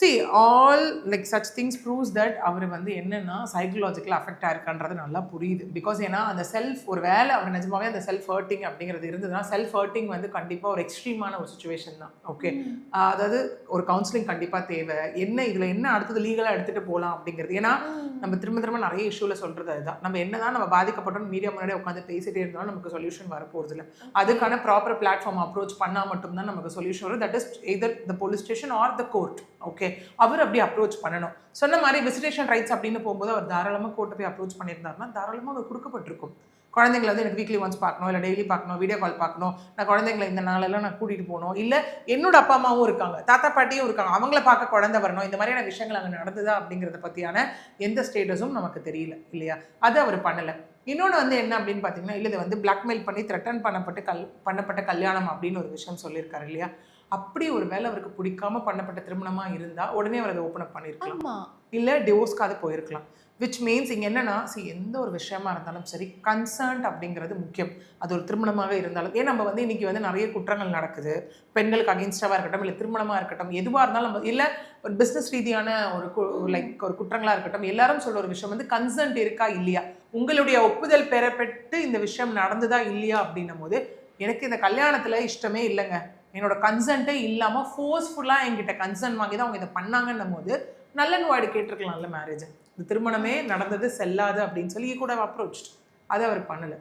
see all like such things proves that அவர் வந்து என்னன்னா psychological affect ஆயிருக்கான்றது நல்லா புரியுது. பிகாஸ் ஏன்னா அந்த செல்ஃப் ஒரு வேலை அவர் நிஜமாவே அந்த செல்ஃப் ஹர்ட்டிங் அப்படிங்கிறது இருந்ததுன்னா செல்ஃப் ஹர்ட்டிங் வந்து கண்டிப்பாக ஒரு எக்ஸ்ட்ரீமான ஒரு சுச்சுவேஷன் தான். ஓகே, அதாவது ஒரு கவுன்சிலிங் கண்டிப்பாக தேவை. என்ன இதில் என்ன அடுத்தது லீகலாக எடுத்துகிட்டு போகலாம் அப்படிங்கிறது. ஏன்னா நம்ம திரும்ப நிறைய இஷ்யூவில் சொல்கிறது அதுதான். நம்ம என்னதான் நம்ம பாதிக்கப்பட்டோம் மீடியா முன்னாடி உட்காந்து பேசிட்டே இருந்தாலும் நமக்கு சொல்யூஷன் வரப்போகிறது இல்லை. அதுக்கான ப்ராப்பர் பிளாட்ஃபார்ம் அப்ரோச் பண்ணால் மட்டும்தான் நமக்கு சொல்யூஷன் வரும். That is either the police station or the court. Okay, அவர் அப்படி அப்ரோச் பண்ணணும். சொன்ன மாதிரி விசிட்டேஷன் ரைட்ஸ் அப்படின்னு போகும்போது அவர் தாராளமாக கோர்ட்டை போய் அப்ரோச் பண்ணியிருந்தாருன்னா தாராளமாக அவர் கொடுக்கப்பட்டிருக்கும். குழந்தைங்களை வந்து எனக்கு வீக்லி ஒன்ஸ் பார்க்கணும், இல்லை டெய்லி பார்க்கணும், வீடியோ கால் பார்க்கணும், நான் குழந்தைங்களை இந்த நாளெல்லாம் நான் கூட்டிகிட்டு போகணும், இல்லை என்னோட அப்பா அம்மாவும் இருக்காங்க, தாத்தா பாட்டியும் இருக்காங்க, அவங்கள பார்க்க குழந்தை வரணும், இந்த மாதிரியான விஷயங்கள் அங்கே நடந்ததா அப்படிங்கிறத பற்றியான எந்த ஸ்டேட்டஸும் நமக்கு தெரியல இல்லையா? அது அவர் பண்ணலை. இன்னொன்று வந்து என்ன அப்படின்னு பார்த்தீங்கன்னா, இல்லை இதை வந்து பிளாக்மெயில் பண்ணி த்ரெட்டன் பண்ணப்பட்ட கல்யாணம் அப்படின்னு ஒரு விஷயம் சொல்லியிருக்காரு இல்லையா? அப்படி ஒரு வேலை அவருக்கு பிடிக்காம பண்ணப்பட்ட திருமணமா இருந்தா உடனே அவர் அதை ஓப்பன் அப் பண்ணிருக்கலாம், இல்ல டிவோர்ஸ்க்காக போயிருக்கலாம். விச் மீன்ஸ் இங்க என்னன்னா, எந்த ஒரு விஷயமா இருந்தாலும் சரி கன்சர்ன்ட் அப்படிங்கிறது முக்கியம். அது ஒரு திருமணமாக இருந்தாலும். ஏன் நம்ம வந்து இன்னைக்கு வந்து நிறைய குற்றங்கள் நடக்குது, பெண்களுக்கு அகெயின்ஸ்டாவா இருக்கட்டும், இல்லை திருமணமா இருக்கட்டும், எதுவாக இருந்தாலும் நம்ம இல்லை ஒரு பிஸ்னஸ் ரீதியான ஒரு குற்றங்களா இருக்கட்டும், எல்லாரும் சொல்ற ஒரு விஷயம் வந்து கன்சர்ன்ட் இருக்கா இல்லையா, உங்களுடைய ஒப்புதல் பெறப்பட்டு இந்த விஷயம் நடந்ததா இல்லையா அப்படின்னும் போது, எனக்கு இந்த கல்யாணத்துல இஷ்டமே இல்லைங்க, என்னோட கன்சென்ட்டே இல்லாமல் ஃபோர்ஸ்ஃபுல்லாக என்கிட்ட கன்சென்ட் வாங்கி தான் அவங்க இதை பண்ணாங்கன்னும் போது நல்ல வாய்டு கேட்டிருக்கலாம்ல மேரேஜ். இந்த திருமணமே நடந்தது செல்லாது அப்படின்னு சொல்லி கூட அப்ரோச். அதை அவர் பண்ணலை.